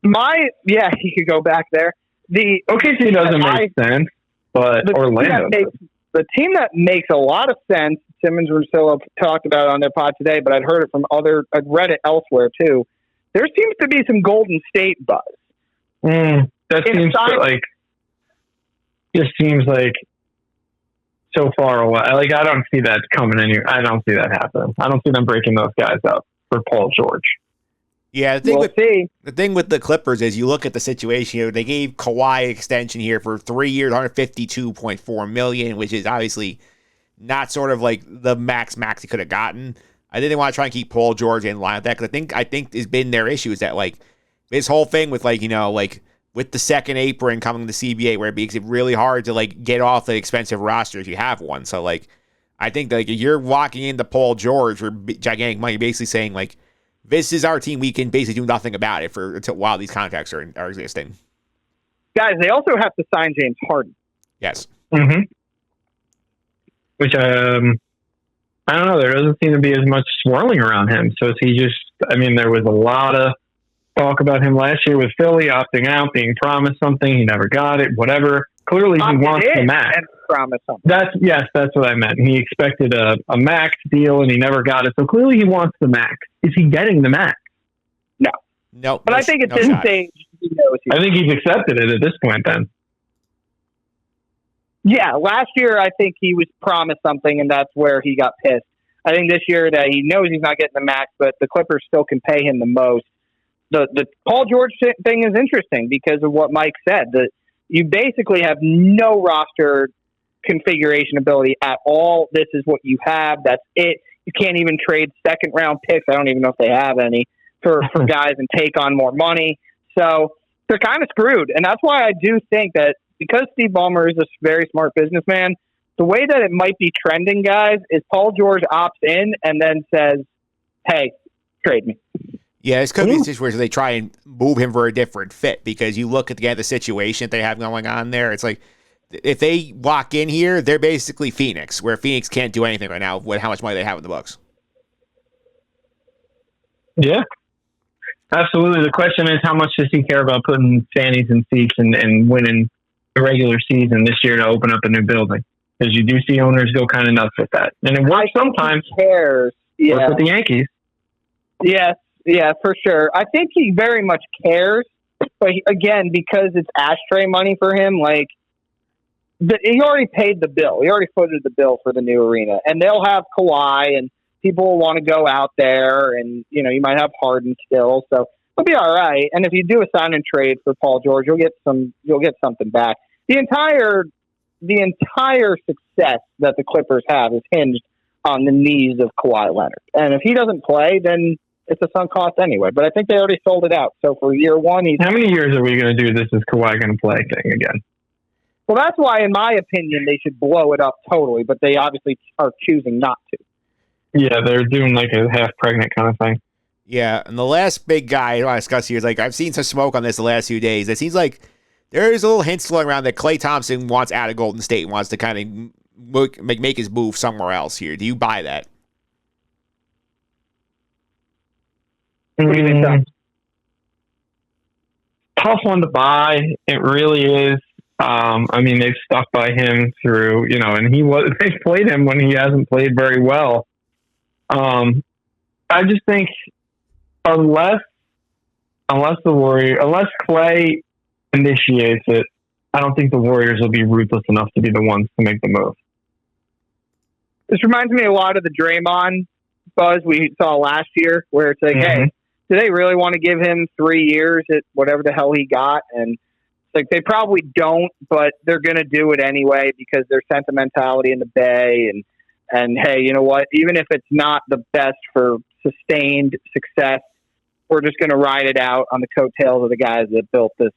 He could go back there. The OKC doesn't make sense, but Orlando does. The team that makes a lot of sense, Simmons and Russillo talked about it on their pod today, but I'd heard it from I'd read it elsewhere too. There seems to be some Golden State buzz. Seems like so far away. Like, I don't see that coming I don't see that happening. I don't see them breaking those guys up for Paul George. Yeah, the thing with the Clippers is you look at the situation here. They gave Kawhi extension here for 3 years, $152.4 million, which is obviously not sort of like the max he could have gotten. I think they want to try and keep Paul George in line with that, because I think has been their issue is that, like, this whole thing with, like, you know, like with the second apron coming to the CBA, where it makes it really hard to, like, get off the expensive roster if you have one. So, like, I think that, like, if you're walking into Paul George for gigantic money, basically saying, like, this is our team, we can basically do nothing about it while these contracts are existing. Guys, they also have to sign James Harden. Yes. Mm-hmm. Which, I don't know, there doesn't seem to be as much swirling around him. So is he just, I mean, there was a lot of talk about him last year with Philly opting out, being promised something. He never got it, whatever. Clearly he wants the max. Promise something. That's what I meant. He expected a max deal and he never got it. So clearly he wants the max. Is he getting the max? No. But I think at this stage, he knows. I think he's accepted it at this point then. Yeah, last year I think he was promised something and that's where he got pissed. I think this year that he knows he's not getting the max, but the Clippers still can pay him the most. The Paul George thing is interesting because of what Mike said. That you basically have no roster configuration ability at all. This is what you have. That's it. You can't even trade second round picks. I don't even know if they have any for guys and take on more money. So they're kind of screwed. And that's why I do think that because Steve Ballmer is a very smart businessman, the way that it might be trending, guys, is Paul George opts in and then says, hey, trade me. Yeah, this could be a situation where they try and move him for a different fit, because you look at the situation they have going on there. It's like, if they walk in here, they're basically Phoenix, where Phoenix can't do anything right now with how much money they have in the books. Yeah. Absolutely. The question is, how much does he care about putting fannies in seats and winning the regular season this year to open up a new building? Because you do see owners go kind of nuts with that. And it works sometimes. He cares. Yeah. Works with the Yankees. Yes. Yeah, for sure. I think he very much cares. But again, because it's ashtray money for him, like, he already paid the bill. He already footed the bill for the new arena. And they'll have Kawhi, and people will want to go out there, and, you know, you might have Harden still. So it'll be all right. And if you do a sign and trade for Paul George, you'll get something back. The entire success that the Clippers have is hinged on the knees of Kawhi Leonard. And if he doesn't play, then it's a sunk cost anyway. But I think they already sold it out. So for year one, how many years are we going to do this is Kawhi going to play thing again? Well, that's why, in my opinion, they should blow it up totally. But they obviously are choosing not to. Yeah, they're doing like a half-pregnant kind of thing. Yeah, and the last big guy I want to discuss here is, like, I've seen some smoke on this the last few days. It seems like there's a little hints flowing around that Klay Thompson wants out of Golden State and wants to kind of make his move somewhere else here. Do you buy that? What do you think, Tom? Tough one to buy. It really is. I mean, they've stuck by him through, you know, and they've played him when he hasn't played very well. I just think unless Klay initiates it, I don't think the Warriors will be ruthless enough to be the ones to make the move. This reminds me a lot of the Draymond buzz we saw last year, where it's like, hey, do they really want to give him 3 years at whatever the hell he got? And it's like, they probably don't, but they're going to do it anyway because there's sentimentality in the Bay. And hey, you know what? Even if it's not the best for sustained success, we're just going to ride it out on the coattails of the guys that built this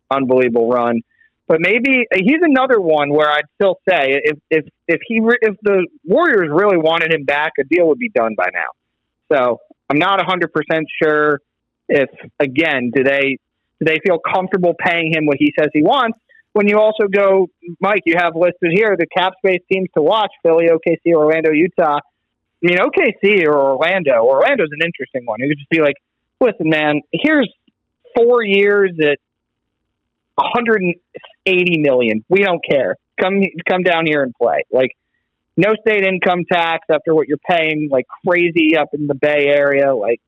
unbelievable run. But maybe he's another one where I'd still say if the Warriors really wanted him back, a deal would be done by now. So I'm not 100% sure if, again, do they feel comfortable paying him what he says he wants? When you also go, Mike, you have listed here the cap space teams to watch: Philly, OKC, Orlando, Utah. I mean, OKC or Orlando. Orlando's an interesting one. You could just be like, listen, man, here's 4 years at $180 million. We don't care. Come down here and play. Like, no state income tax after what you're paying like crazy up in the Bay Area. Like,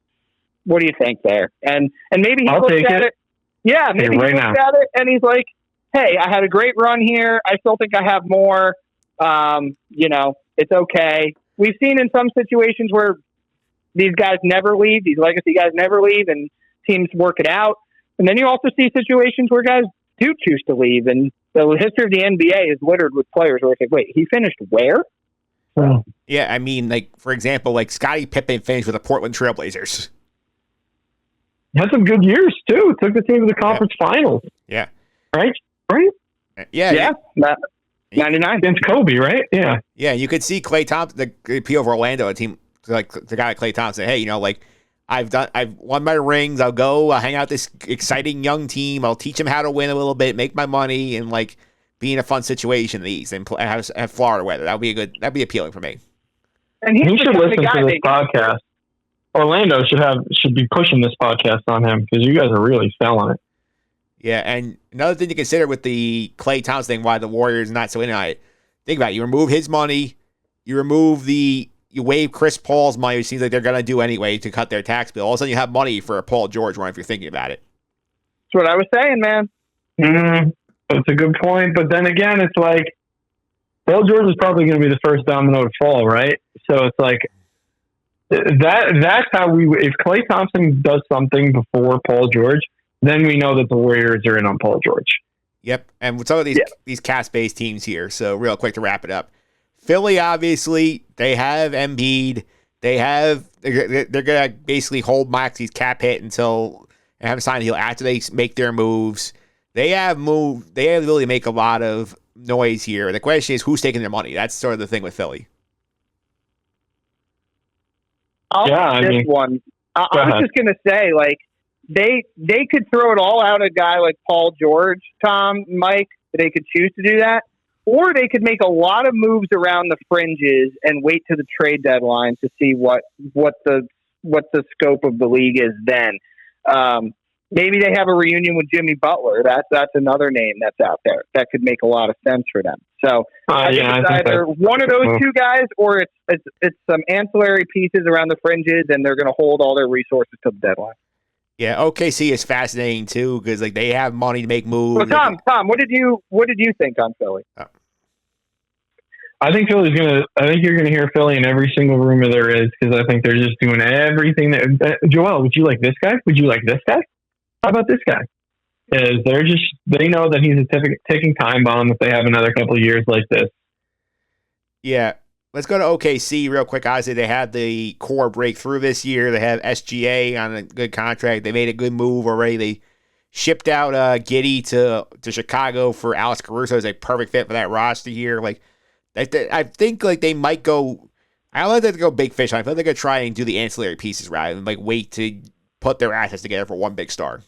what do you think there? And maybe he looks at it. Yeah, maybe he looks at it and he's like, hey, I had a great run here. I still think I have more. You know, it's okay. We've seen in some situations where these guys never leave, these legacy guys never leave, and teams work it out. And then you also see situations where guys do choose to leave. And the history of the NBA is littered with players where it's like, wait, he finished where? Oh. Yeah, I mean, like, for example, like Scottie Pippen finished with the Portland Trailblazers. Had some good years, too. Took the team to the conference finals. Yeah. Right? Yeah. 99. Against Kobe, right? Yeah. Yeah, you could see Klay Thompson, the appeal of Orlando, a team like the guy like Klay Thompson. Hey, you know, like, I've won my rings. I'll hang out with this exciting young team. I'll teach them how to win a little bit, make my money, and like be in a fun situation in the East and have Florida weather. That'd be appealing for me. And he should listen to this podcast. Orlando should be pushing this podcast on him because you guys are really selling it. Yeah, and another thing to consider with the Klay Thompson thing, why the Warriors are not so in on it. Think about it. You remove his money, you waive Chris Paul's money, which seems like they're going to do anyway to cut their tax bill. All of a sudden you have money for a Paul George run if you're thinking about it. That's what I was saying, man. That's a good point. But then again, it's like Paul George is probably going to be the first domino to fall, right? So it's like that's how if Klay Thompson does something before Paul George, then we know that the Warriors are in on Paul George. Yep. And with some of these cast-based teams here, so real quick to wrap it up. Philly, obviously, they have Embiid. They're going to basically hold Maxey's cap hit until they have a sign deal after they make their moves. They have the ability to make a lot of noise here. The question is, who's taking their money? That's sort of the thing with Philly. I was just going to say, like, they could throw it all out at a guy like Paul George, Tom, Mike. They could choose to do that. Or they could make a lot of moves around the fringes and wait to the trade deadline to see what the scope of the league is then. Maybe they have a reunion with Jimmy Butler. That's another name that's out there that could make a lot of sense for them. So I think it's either one of those two guys, or it's some ancillary pieces around the fringes, and they're going to hold all their resources to the deadline. Yeah, OKC is fascinating too because like they have money to make moves. Well, Tom, what did you think on Philly? I think Philly's gonna. I think you're gonna hear Philly in every single rumor there is because I think they're just doing everything. Joel, would you like this guy? Would you like this guy? How about this guy? Is they know that he's a ticking time bomb if they have another couple of years like this. Yeah. Let's go to OKC real quick. Obviously, they had the core breakthrough this year. They have SGA on a good contract. They made a good move already. They shipped out Giddey to Chicago for Alex Caruso as a perfect fit for that roster here. Like, I think like they might go. I don't like them to go big fish. I feel like they're gonna try and do the ancillary pieces rather than like wait to put their assets together for one big star.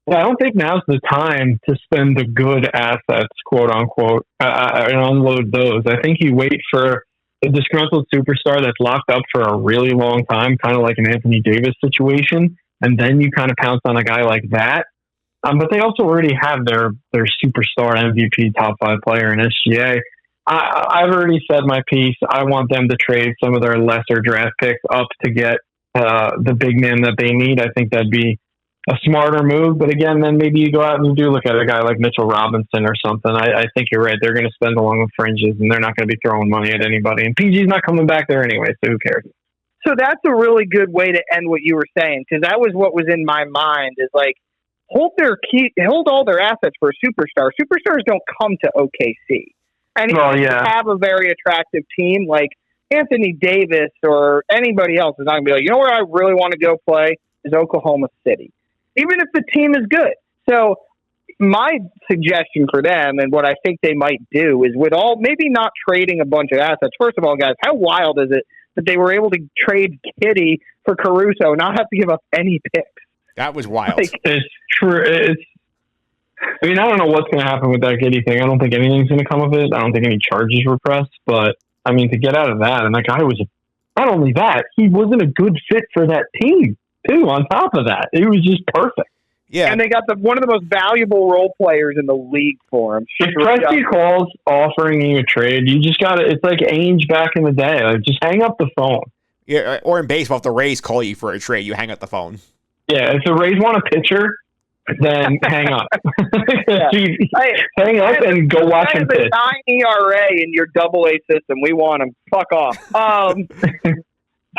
Yeah, I don't think now's the time to spend the good assets, quote unquote, and unload those. I think you wait for a disgruntled superstar that's locked up for a really long time, kind of like an Anthony Davis situation, and then you kind of pounce on a guy like that. But they also already have their superstar MVP top 5 player in SGA. I've already said my piece. I want them to trade some of their lesser draft picks up to get the big man that they need. I think that'd be a smarter move, but again, then maybe you go out and you do look at a guy like Mitchell Robinson or something. I think you're right. They're going to spend along the fringes, and they're not going to be throwing money at anybody. And PG's not coming back there anyway, so who cares? So that's a really good way to end what you were saying, because that was what was in my mind. Is like hold all their assets for a superstar. Superstars don't come to OKC, and have a very attractive team like Anthony Davis or anybody else is not going to be like, you know where I really want to go play is Oklahoma City, even if the team is good. So my suggestion for them and what I think they might do is maybe not trading a bunch of assets. First of all, guys, how wild is it that they were able to trade Giddey for Caruso, not have to give up any picks? That was wild. It's true. I mean, I don't know what's going to happen with that Giddey thing. I don't think anything's going to come of it. I don't think any charges were pressed. But, I mean, to get out of that, and that guy was, not only that, he wasn't a good fit for that team, too, on top of that. It was just perfect. Yeah. And they got one of the most valuable role players in the league for him. If Presti calls offering you a trade, you just got to, it's like Ainge back in the day. Like, just hang up the phone. Yeah, or in baseball, if the Rays call you for a trade, you hang up the phone. Yeah, if the Rays want a pitcher, then hang up. Hang up and go watch him pitch. 9 ERA in your AA system. We want him. Fuck off.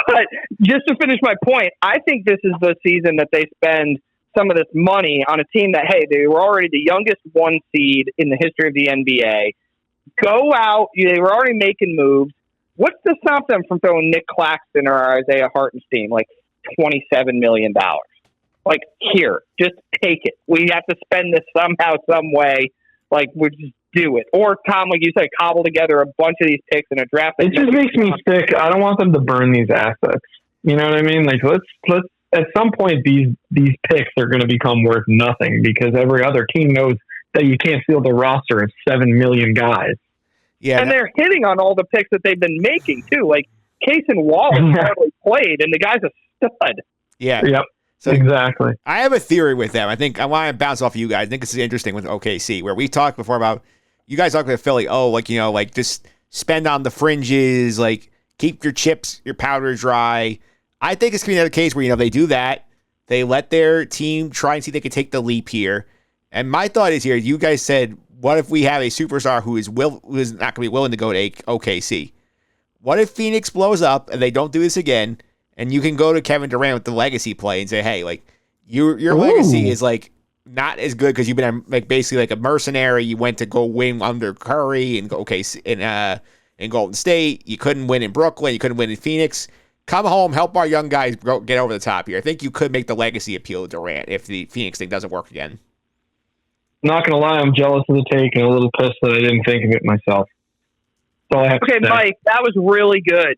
But just to finish my point, I think this is the season that they spend some of this money on a team that, hey, they were already the youngest 1 seed in the history of the NBA. Go out. They were already making moves. What's to stop them from throwing Nick Claxton or Isaiah Hartenstein like $27 million? Like, here, just take it. We have to spend this somehow, some way. Like, we just do it. Or, Tom, like you said, cobble together a bunch of these picks in a draft. It just makes me sick. I don't want them to burn these assets. You know what I mean? Like, let's at some point, these picks are going to become worth nothing because every other team knows that you can't field a roster of 7 million guys. Yeah, and they're hitting on all the picks that they've been making, too. Like, Case and Wallace hardly played, and the guy's a stud. Yeah. Yep. So exactly. I have a theory with them. I think I want to bounce off of you guys. I think this is interesting with OKC, where we talked before about you guys talking to Philly. Oh, like, you know, like just spend on the fringes, like keep your chips, your powder dry. I think it's going to be another case where, you know, they do that. They let their team try and see if they can take the leap here. And my thought is here, you guys said, what if we have a superstar who is not going to be willing to go to OKC? What if Phoenix blows up and they don't do this again? And you can go to Kevin Durant with the legacy play and say, hey, like your legacy is like not as good because you've been like basically like a mercenary. You went to go win under Curry and in Golden State. You couldn't win in Brooklyn. You couldn't win in Phoenix. Come home, help our young guys get over the top here. I think you could make the legacy appeal to Durant if the Phoenix thing doesn't work again. Not going to lie, I'm jealous of the take and a little pissed that I didn't think of it myself. That's all I have to say. Mike, that was really good.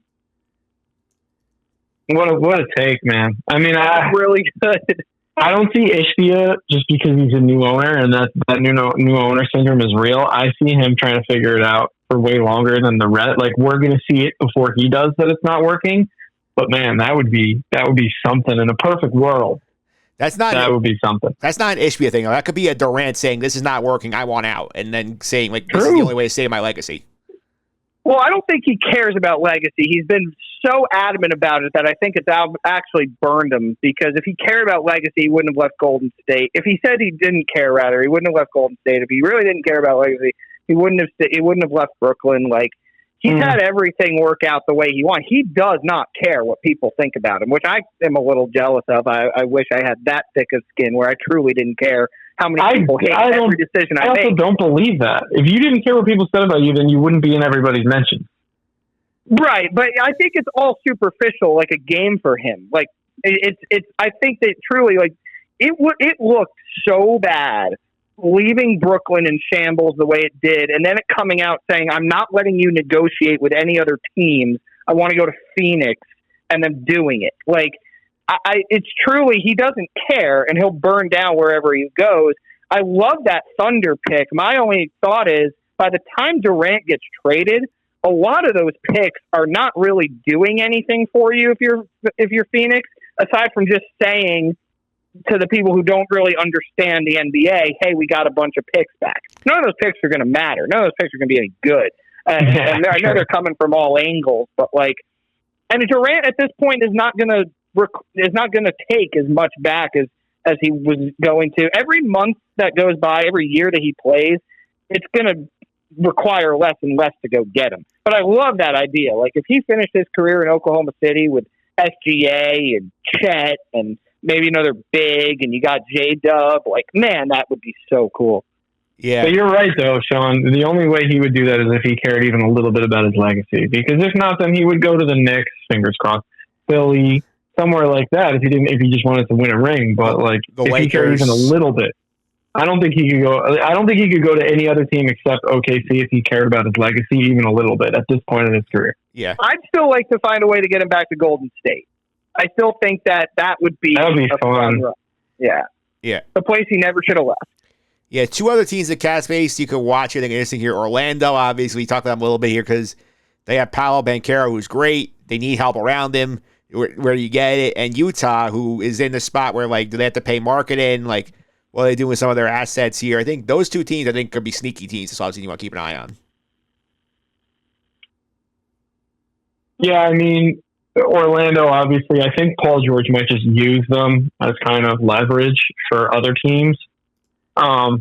What a take, man. I mean, really good. I don't see Ishbia just because he's a new owner and that new owner syndrome is real. I see him trying to figure it out for way longer than the rest. Like, we're going to see it before he does that it's not working. But man, that would be something in a perfect world. That would be something. That's not an Ishbia thing. That could be a Durant saying, "This is not working. I want out," and then saying, "Like this is the only way to save my legacy." Well, I don't think he cares about legacy. He's been so adamant about it that I think it's actually burned him, because if he cared about legacy, he wouldn't have left Golden State. If he said he didn't care, rather, he wouldn't have left Golden State. If he really didn't care about legacy, he wouldn't have left Brooklyn. Like, he's had everything work out the way he wants. He does not care what people think about him, which I am a little jealous of. I wish I had that thick of skin where I truly didn't care how many people hate every decision I make. I also don't believe that. If you didn't care what people said about you, then you wouldn't be in everybody's mention. Right, but I think it's all superficial, like a game for him. Like it's. I think that truly, like it looked so bad leaving Brooklyn in shambles the way it did, and then it coming out saying, "I'm not letting you negotiate with any other teams. I want to go to Phoenix," and then doing it. Like, it's truly, he doesn't care, and he'll burn down wherever he goes. I love that Thunder pick. My only thought is, by the time Durant gets traded, a lot of those picks are not really doing anything for you if you're Phoenix, aside from just saying to the people who don't really understand the NBA, "Hey, we got a bunch of picks back." None of those picks are going to matter. None of those picks are going to be any good. And I know they're coming from all angles, but like, and Durant at this point is not going to take as much back as he was going to. Every month that goes by, every year that he plays, it's going to require less and less to go get him. But I love that idea. Like, if he finished his career in Oklahoma City with SGA and Chet and maybe another big, and you got J-Dub, like, man, that would be so cool. Yeah. But you're right, though, Sean. The only way he would do that is if he cared even a little bit about his legacy. Because if not, then he would go to the Knicks, fingers crossed, Philly, somewhere like that, if he just wanted to win a ring. But like, the if Lakers, he cared even a little bit, I don't think he could go. I don't think he could go to any other team except OKC if he cared about his legacy even a little bit at this point in his career. Yeah, I'd still like to find a way to get him back to Golden State. I still think that would be fun. Yeah, the place he never should have left. Yeah, two other teams at Cat Space you could watch. I think interesting here. Orlando, obviously, we talked about them a little bit here because they have Paolo Banchero, who's great. They need help around him. Where you get it, and Utah, who is in the spot where, like, do they have to pay marketing? Like, what are they doing with some of their assets here? I think those two teams, could be sneaky teams. That's obviously you want to keep an eye on. Yeah, I mean, Orlando, obviously, I think Paul George might just use them as kind of leverage for other teams. I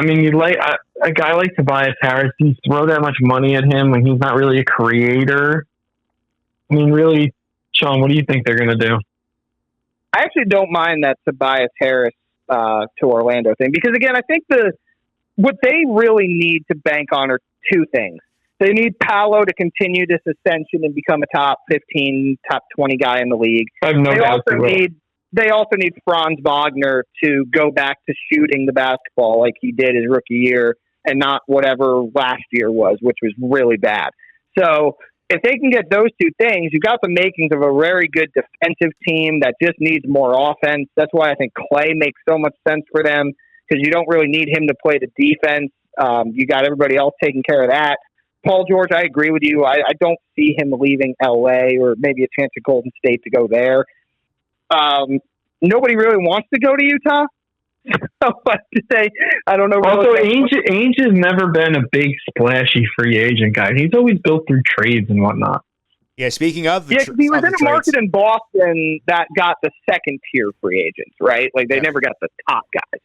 mean, you like a guy like Tobias Harris, you throw that much money at him when he's not really a creator. I mean, really, Sean, what do you think they're going to do? I actually don't mind that Tobias Harris to Orlando thing, because again, I think what they really need to bank on are two things. They need Paolo to continue this ascension and become a top 15, top 20 guy in the league. I have no doubt they also need Franz Wagner to go back to shooting the basketball like he did his rookie year and not whatever last year was, which was really bad. So if they can get those two things, you've got the makings of a very good defensive team that just needs more offense. That's why I think Clay makes so much sense for them, because you don't really need him to play the defense. You got everybody else taking care of that. Paul George, I agree with you. I don't see him leaving L.A. or maybe a chance at Golden State to go there. Nobody really wants to go to Utah. But today, I don't know. Also, Ainge has never been a big splashy free agent guy. He's always built through trades and whatnot. Yeah, speaking of he was in a market in Boston that got the second tier free agents, right? Like they never got the top guys.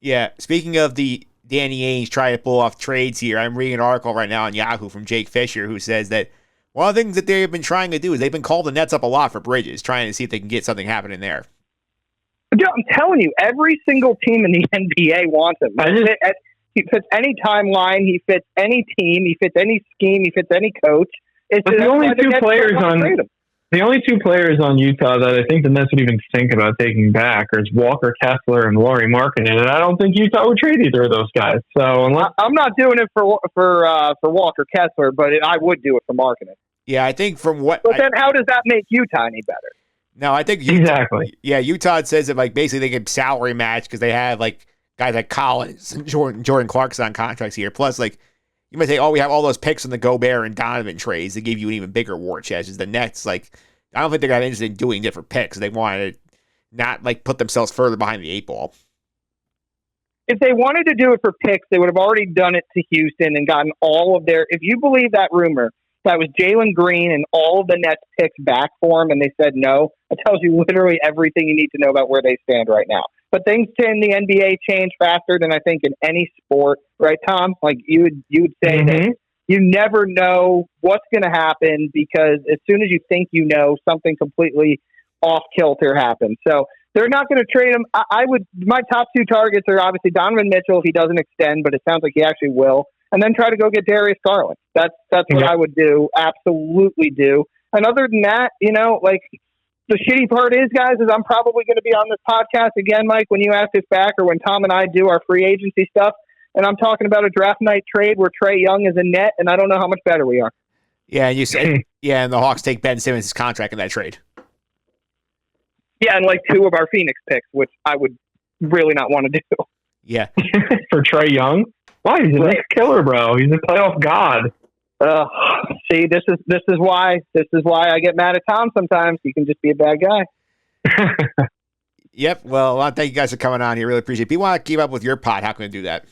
Yeah. Speaking of the Danny Ainge trying to pull off trades here, I'm reading an article right now on Yahoo from Jake Fisher, who says that one of the things that they've been trying to do is they've been calling the Nets up a lot for Bridges, trying to see if they can get something happening there. I'm telling you, every single team in the NBA wants him. He fits any timeline. He fits any team. He fits any scheme. He fits any coach. The only two players on Utah that I think the Nets would even think about taking back are Walker Kessler and Lauri Markkanen, and I don't think Utah would trade either of those guys. So I'm not doing it for Walker Kessler, but I would do it for Markkanen. Yeah, I think from what. But then, how does that make Utah any better? No, I think Utah, exactly. Yeah, Utah says that like basically they can salary match because they have like guys like Collins and Jordan Clarkson on contracts here. Plus, like you might say, oh, we have all those picks in the Gobert and Donovan trades. They give you an even bigger war chest. As the Nets, like, I don't think they're that interested in doing different picks. They want to not like put themselves further behind the 8 ball. If they wanted to do it for picks, they would have already done it to Houston and gotten all of their. If you believe that rumor, that was Jalen Green and all of the Nets picks back for him, and they said no. It tells you literally everything you need to know about where they stand right now. But things in the NBA change faster than I think in any sport, right, Tom? Like you would say that you never know what's going to happen because as soon as you think you know, something completely off kilter happens. So they're not going to trade him. My top 2 targets are obviously Donovan Mitchell if he doesn't extend, but it sounds like he actually will. And then try to go get Darius Garland. That's what I would do. Absolutely do. And other than that, like the shitty part is, guys, is I'm probably going to be on this podcast again, Mike, when you ask us back or when Tom and I do our free agency stuff. And I'm talking about a draft night trade where Trae Young is a net, and I don't know how much better we are. Yeah, and you said, and the Hawks take Ben Simmons' contract in that trade. Yeah, and like 2 of our Phoenix picks, which I would really not want to do. Yeah. For Trae Young? Why? He's a Knicks killer, bro. He's a playoff god. See, this is why I get mad at Tom sometimes. He can just be a bad guy. Yep. Well, I want to thank you guys for coming on here. Really appreciate it. If you want to keep up with your pod, how can we do that?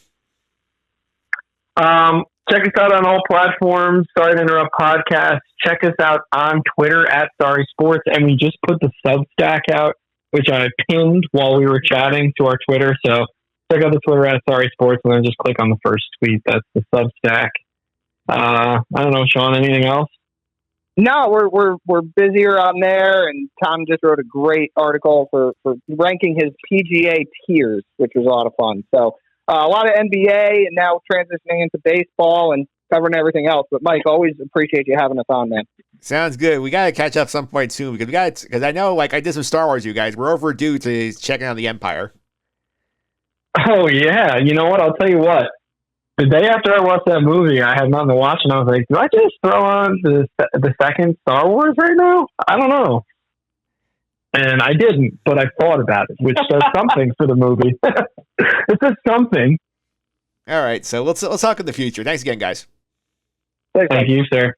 Check us out on all platforms. Sorry to interrupt podcast. Check us out on Twitter at Sorry Sports. And we just put the Substack out, which I pinned while we were chatting to our Twitter. So check out the Twitter at Sorry Sports and then just click on the first tweet. That's the Substack. I don't know, Sean, anything else? No, we're busier on there, and Tom just wrote a great article for ranking his PGA tiers, which was a lot of fun. So a lot of NBA, and now transitioning into baseball and covering everything else. But Mike, always appreciate you having us on, man. Sounds good. We got to catch up some point soon because I know, like I did some Star Wars, you guys. We're overdue to checking out the Empire. Oh yeah, you know what? I'll tell you what. The day after I watched that movie, I had nothing to watch, and I was like, do I just throw on the second Star Wars right now? I don't know. And I didn't, but I thought about it, which does something for the movie. It does something. All right, so let's talk in the future. Thanks again, guys. Thank you, sir.